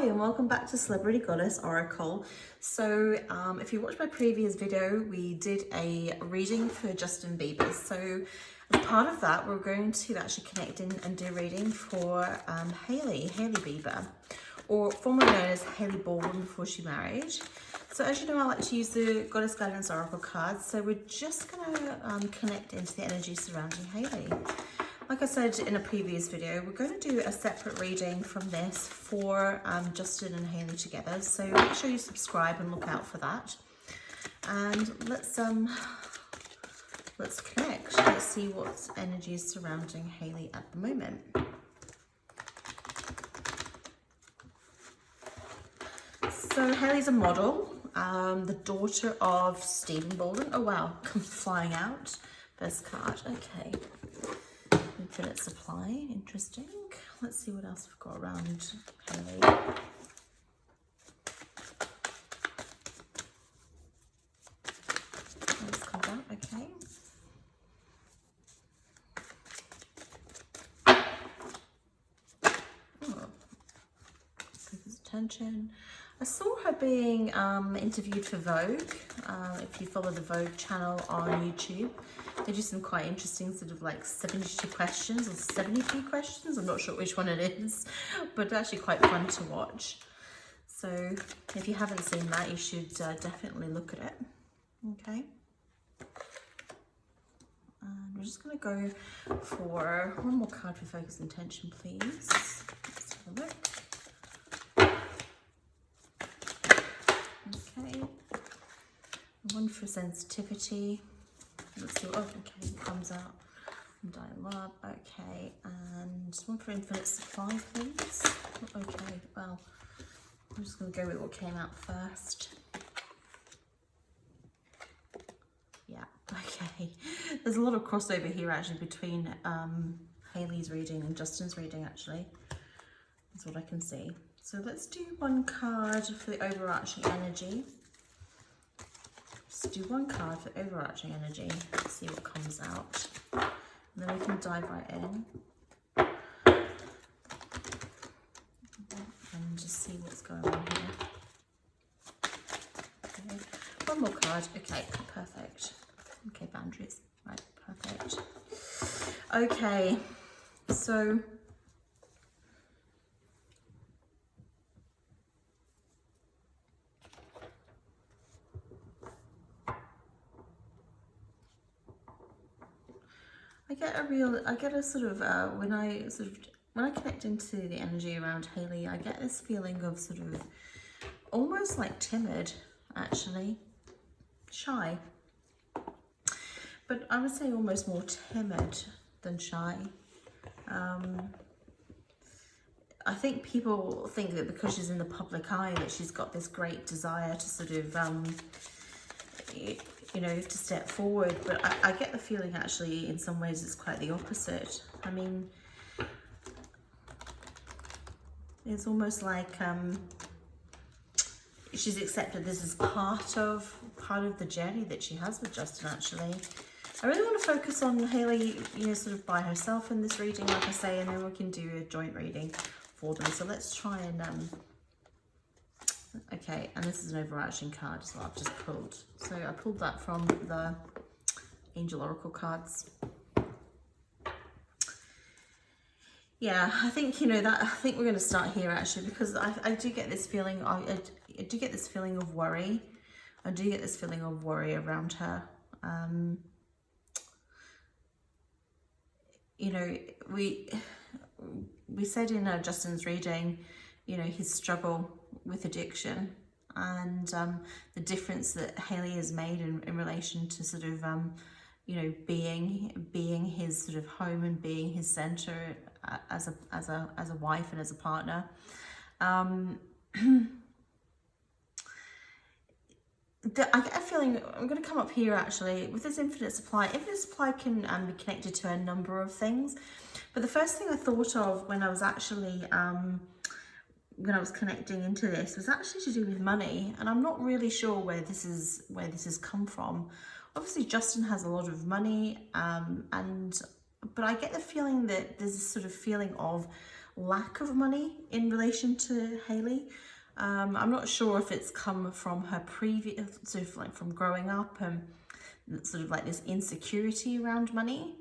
Hi and welcome back to Celebrity Goddess Oracle. So if you watched my previous video, we did a reading for Justin Bieber. So as part of that, we're going to actually connect in and do a reading for Hailey Bieber, or formerly known as Hailey Baldwin before she married. So as you know, I like to use the Goddess Guidance Oracle cards. So we're just going to connect into the energy surrounding Hailey. Like I said in a previous video, we're going to do a separate reading from this for Justin and Hailey together. So make sure you subscribe and look out for that. And let's connect. Let's see what energy is surrounding Hailey at the moment. So Hailey's a model, the daughter of Stephen Baldwin. Oh wow, comes flying out. First card. Okay. Infinite supply, interesting. Let's see what else we've got around Hailey. This comes out, okay. Oh, focus attention. I saw her being interviewed for Vogue. If you follow the Vogue channel on YouTube, they do some quite interesting sort of like 72 questions or 73 questions. I'm not sure which one it is, but actually quite fun to watch. So if you haven't seen that, you should definitely look at it. Okay. And we're just going to go for one more card for focus and tension, please. Let's have a look. Okay. One for sensitivity. Let's see what, oh, okay, it comes out. I'm dying love, okay, and one for infinite supply, please. Okay, well, I'm just going to go with what came out first. Yeah, okay. There's a lot of crossover here actually between Hailey's reading and Justin's reading actually. That's what I can see. So let's do one card for the overarching energy. Just do one card for overarching energy, see what comes out. And then we can dive right in. And just see what's going on here. Okay. One more card. Okay, perfect. Okay, boundaries. Right, perfect. Okay, so I get a sort of, when I connect into the energy around Hailey, I get this feeling of sort of almost like timid, actually, shy. But I would say almost more timid than shy. I think people think that because she's in the public eye that she's got this great desire to sort of, you know, to step forward, but I get the feeling actually in some ways it's quite the opposite. I mean, it's almost like she's accepted this as part of the journey that she has with Justin actually. I really want to focus on Hailey, you know, sort of by herself in this reading, like I say, and then we can do a joint reading for them. So let's try and okay, and this is an overarching card as well I've just pulled. So I pulled that from the Angel Oracle cards. Yeah, I think, you know, that I think we're going to start here actually, because I do get this feeling, I do get this feeling of worry. I do get this feeling of worry around her. You know, we said in Justin's reading, you know, his struggle with addiction and the difference that Hailey has made in relation to sort of, you know, being his sort of home and being his center as a wife and as a partner. I get a feeling, I'm going to come up here actually, with this infinite supply. Infinite supply can be connected to a number of things. But the first thing I thought of when I was actually, when I was connecting into this was actually to do with money. And I'm not really sure where this has come from. Obviously Justin has a lot of money, but I get the feeling that there's a sort of feeling of lack of money in relation to Hailey. I'm not sure if it's come from her previous, sort of like from growing up and sort of like this insecurity around money,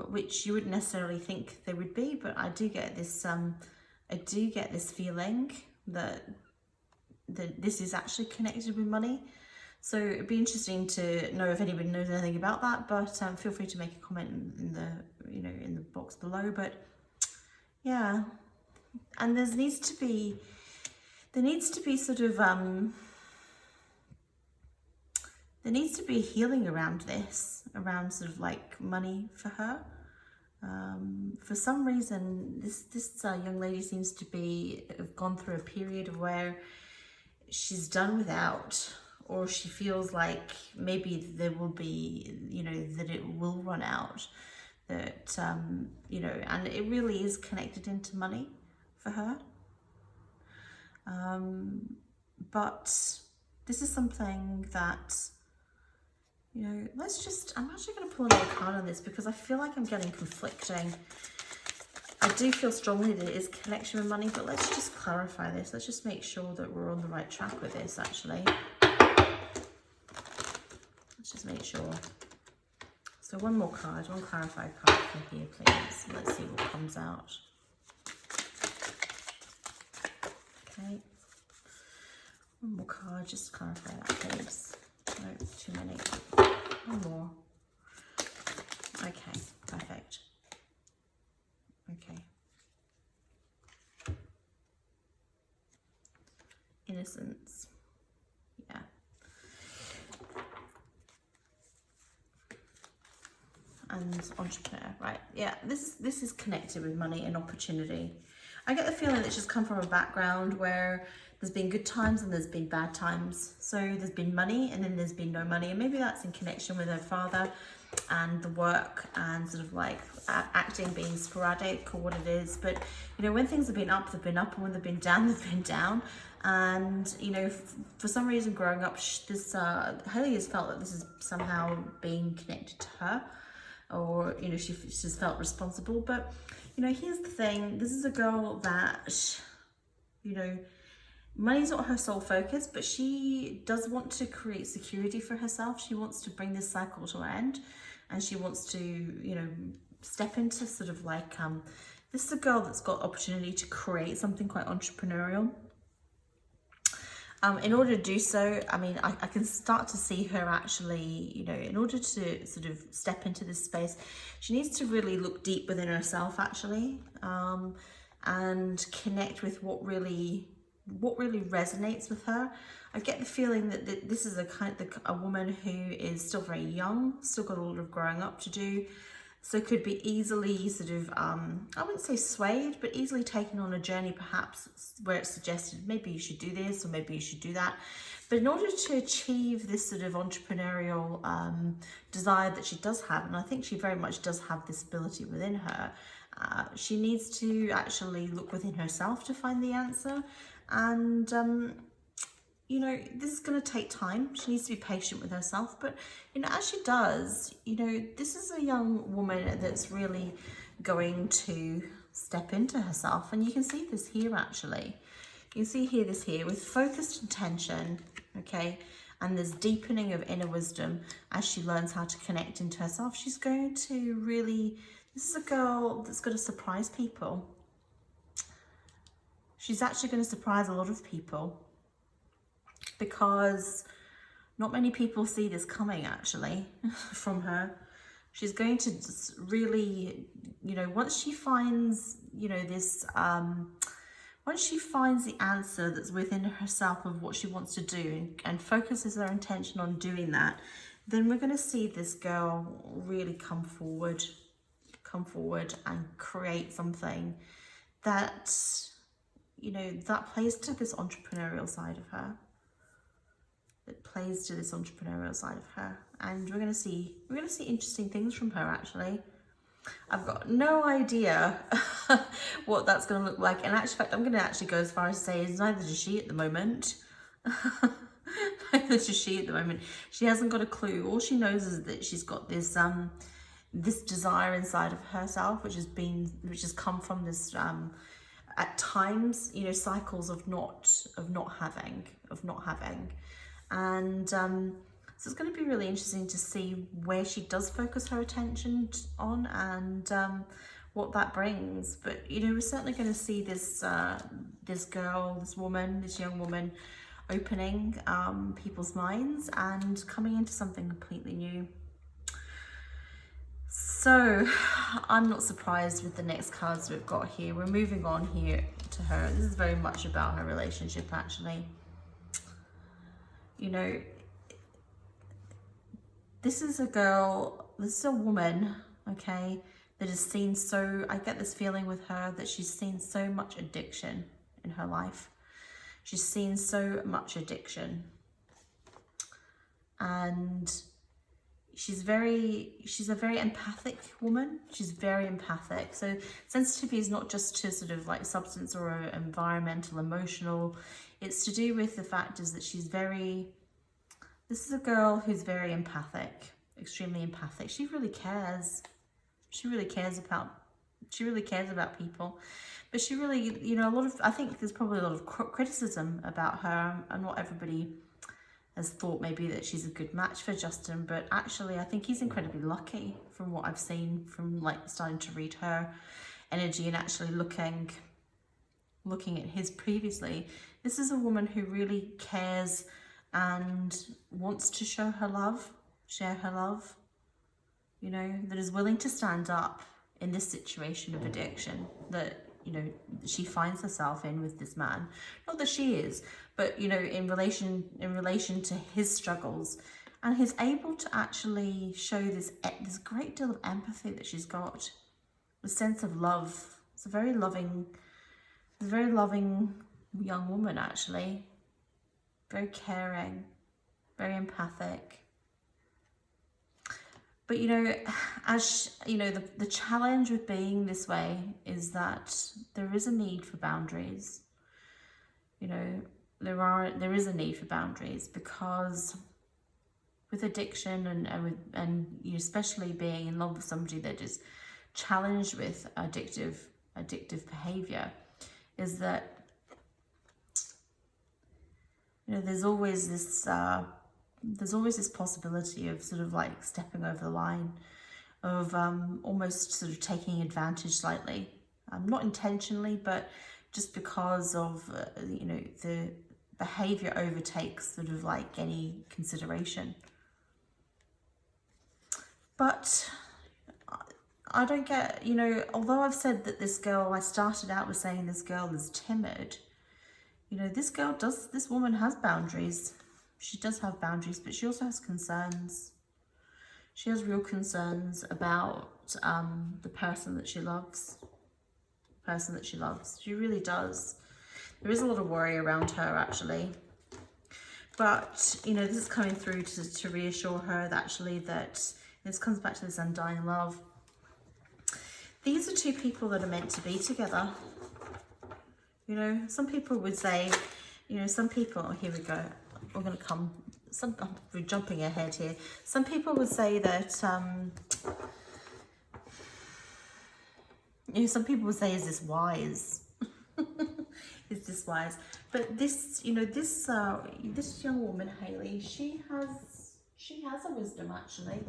which you wouldn't necessarily think there would be, but I do get this feeling that this is actually connected with money. So it'd be interesting to know if anybody knows anything about that, but feel free to make a comment in the, you know, in the box below. But yeah, and there needs to be sort of there needs to be healing around this, around sort of like money for her. For some reason, this young lady seems to have gone through a period of where she's done without, or she feels like maybe there will be, you know, that it will run out, that, you know, and it really is connected into money for her. But this is something that, you know, I'm actually going to pull another card on this because I feel like I'm getting conflicting. I do feel strongly that it is connection with money, but let's just clarify this. Let's just make sure that we're on the right track with this, actually. Let's just make sure. So one more card, one clarified card from here, please. Let's see what comes out. Okay. One more card, just to clarify that, please. No, too many. One more. Okay, perfect. Okay. Innocence. Yeah. And entrepreneur, right? Yeah, this is connected with money and opportunity. I get the feeling that she's come from a background where there's been good times and there's been bad times. So there's been money and then there's been no money, and maybe that's in connection with her father and the work and sort of like acting being sporadic or what it is. But you know, when things have been up, they've been up, and when they've been down, they've been down. And you know, for some reason growing up, Hailey has felt that this is somehow being connected to her, or you know, she's felt responsible. But you know, here's the thing, this is a girl that, you know, money's not her sole focus, but she does want to create security for herself. She wants to bring this cycle to an end, and she wants to, you know, step into sort of like, this is a girl that's got opportunity to create something quite entrepreneurial. In order to do so, I mean, I can start to see her actually, you know, in order to sort of step into this space, she needs to really look deep within herself, actually, and connect with what really resonates with her. I get the feeling that this is a woman who is still very young, still got a lot of growing up to do. So could be easily sort of, I wouldn't say swayed, but easily taken on a journey perhaps where it's suggested maybe you should do this or maybe you should do that. But in order to achieve this sort of entrepreneurial desire that she does have, and I think she very much does have this ability within her, she needs to actually look within herself to find the answer. And you know, this is going to take time. She needs to be patient with herself. But, you know, as she does, you know, this is a young woman that's really going to step into herself. And you can see this here, actually. You can see this here with focused intention, okay? And there's deepening of inner wisdom as she learns how to connect into herself. She's going to really, this is a girl that's going to surprise people. She's actually going to surprise a lot of people, because not many people see this coming, actually, from her. She's going to just really, you know, once she finds, you know, this, once she finds the answer that's within herself of what she wants to do and focuses her intention on doing that, then we're going to see this girl really come forward and create something that, you know, that plays to this entrepreneurial side of her. And we're going to see interesting things from her, actually. I've got no idea what that's going to look like. In actual fact, I'm going to actually go as far as to say neither does she at the moment. Neither does she at the moment. She hasn't got a clue. All she knows is that she's got this this desire inside of herself, which has come from this at times, you know, cycles of not having, and so it's going to be really interesting to see where she does focus her attention on, and what that brings. But you know, we're certainly going to see this this young woman opening people's minds and coming into something completely new. So I'm not surprised with the next cards we've got here. We're moving on here to her. This is very much about her relationship, actually. You know, this is a girl, this is a woman, okay, that has seen I get this feeling with her that she's seen so much addiction in her life. She's seen so much addiction. And she's a very empathic woman. She's very empathic. So sensitivity is not just to sort of like substance or environmental, emotional. It's to do with the fact is that this is a girl who's very empathic, extremely empathic. She really cares. She really cares about people. But she really, you know, I think there's probably a lot of criticism about her, and not everybody has thought maybe that she's a good match for Justin, but actually I think he's incredibly lucky from what I've seen, from like starting to read her energy and actually looking at his previously. This is a woman who really cares and wants to share her love, you know, that is willing to stand up in this situation of addiction that, you know, she finds herself in with this man. Not that she is, but, you know, in relation to his struggles, and he's able to actually show this great deal of empathy that she's got, a sense of love. It's a very loving young woman, actually. Very caring, very empathic. But, you know, as you know, the challenge with being this way is that there is a need for boundaries. You know, there is a need for boundaries, because with addiction and you know, especially being in love with somebody that is challenged with addictive behavior, is that, you know, there's always this possibility of sort of like stepping over the line, of almost sort of taking advantage slightly, not intentionally, but just because of you know, the behavior overtakes sort of like any consideration. This I don't get, you know, although I've said that this girl, I started out with saying this girl is timid, you know, this woman has boundaries. She does have boundaries, but she also has concerns. She has real concerns about the person that she loves. She really does. There is a lot of worry around her, actually. But, you know, this is coming through to reassure her that actually that this comes back to this undying love. These are two people that are meant to be together. You know, some people would say, you know, some people, oh, here we go. We're going to come, we're jumping ahead here. Some people would say that, you know, some people would say, is this wise? Is this wise? But this, you know, this young woman, Hailey, she has a wisdom, actually.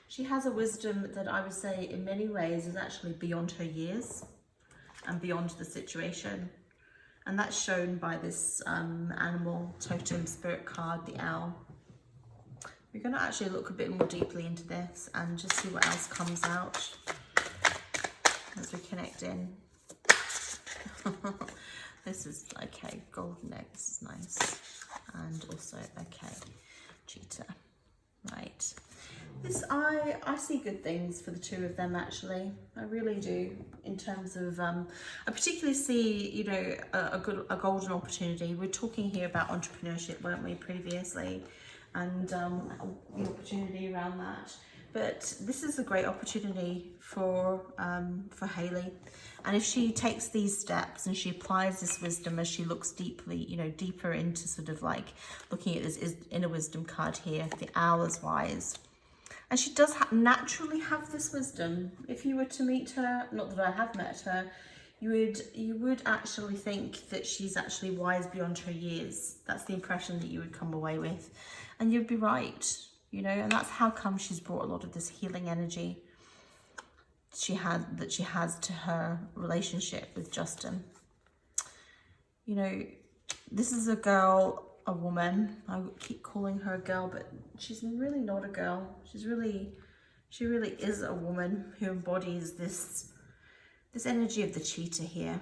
She has a wisdom that I would say in many ways is actually beyond her years and beyond the situation. And that's shown by this animal totem spirit card, the owl. We're going to actually look a bit more deeply into this and just see what else comes out as we connect in. This is, okay, golden egg, this is nice. And also, okay, cheetah, right. This, I see good things for the two of them, actually. I really do, in terms of, I particularly see, you know, a golden opportunity. We're talking here about entrepreneurship, weren't we, previously? And the opportunity around that. But this is a great opportunity for Hailey. And if she takes these steps and she applies this wisdom as she looks deeply, you know, deeper into sort of like looking at this inner wisdom card here, the owl is wise. And she does naturally have this wisdom. If you were to meet her, not that I have met her, you would actually think that she's actually wise beyond her years. That's the impression that you would come away with. And you'd be right, you know, and that's how come she's brought a lot of this healing energy she has to her relationship with Justin. You know, this is a girl, a woman. I keep calling her a girl, but she's really not a girl. She really is a woman who embodies this energy of the cheetah here.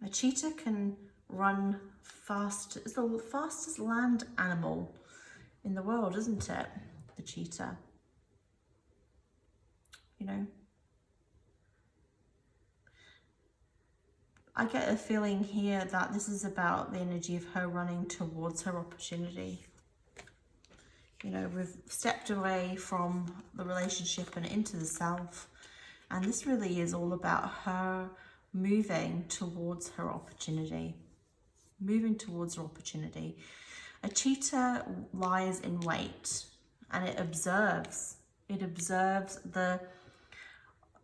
A cheetah can run fast. It's the fastest land animal in the world, isn't it? The cheetah. You know, I get a feeling here that this is about the energy of her running towards her opportunity. You know, we've stepped away from the relationship and into the self. And this really is all about her moving towards her opportunity. Moving towards her opportunity. A cheetah lies in wait and it observes. It observes the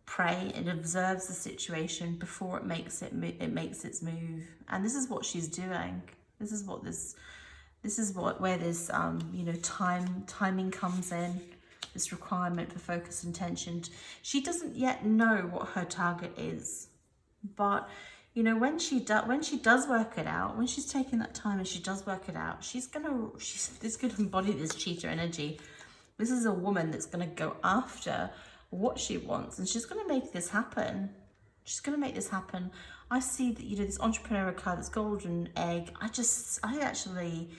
prey, it observes the situation before it makes its move. And this is what she's doing. This is where this you know, timing comes in. This requirement for focus and tension. She doesn't yet know what her target is, but you know, when she does work it out, when she's taking that time and she does work it out, she's gonna embody this cheetah energy. This is a woman that's gonna go after what she wants, and she's gonna make this happen. She's gonna make this happen. I see that, you know, this entrepreneur card, this golden egg. I actually.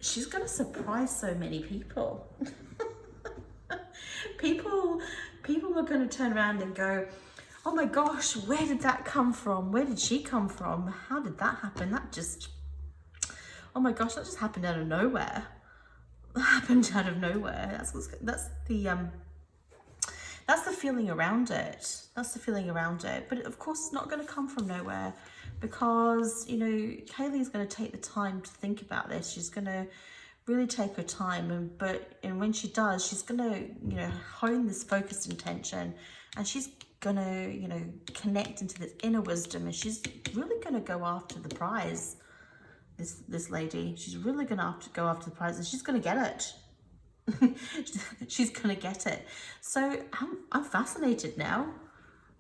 She's going to surprise so many people. people are going to turn around and go, oh my gosh, where did that come from? Where did she come from? How did that happen? Oh my gosh, that just happened out of nowhere. That happened out of nowhere. That's the feeling around it. That's the feeling around it. But of course, it's not going to come from nowhere, because, you know, Hailey's going to take the time to think about this. She's going to really take her time, and when she does, she's going to, you know, hone this focused intention, and she's going to, you know, connect into this inner wisdom, and she's really going to go after the prize. This lady, she's really going to go after the prize, and she's going to get it. She's going to get it. So I'm fascinated now.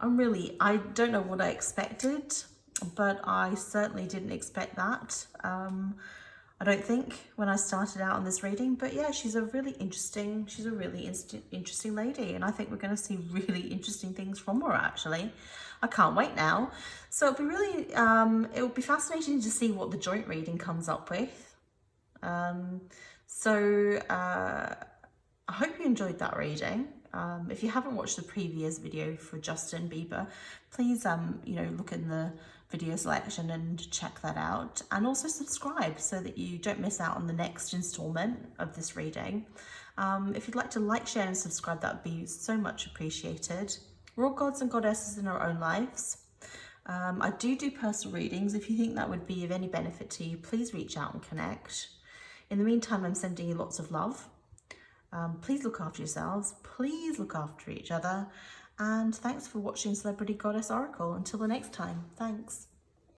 I don't know what I expected, but I certainly didn't expect that. I don't think, when I started out on this reading, but yeah, she's a really interesting lady, and I think we're going to see really interesting things from her, actually. I can't wait now. So it'll be fascinating to see what the joint reading comes up with. So I hope you enjoyed that reading. If you haven't watched the previous video for Justin Bieber, please you know, look in the video selection and check that out, and also subscribe so that you don't miss out on the next installment of this reading. If you'd like to like, share and subscribe, that would be so much appreciated. We're all gods and goddesses in our own lives. I do personal readings. If you think that would be of any benefit to you, please reach out and connect. In the meantime, I'm sending you lots of love. Please look after yourselves. Please look after each other. And thanks for watching Celebrity Goddess Oracle. Until the next time, thanks.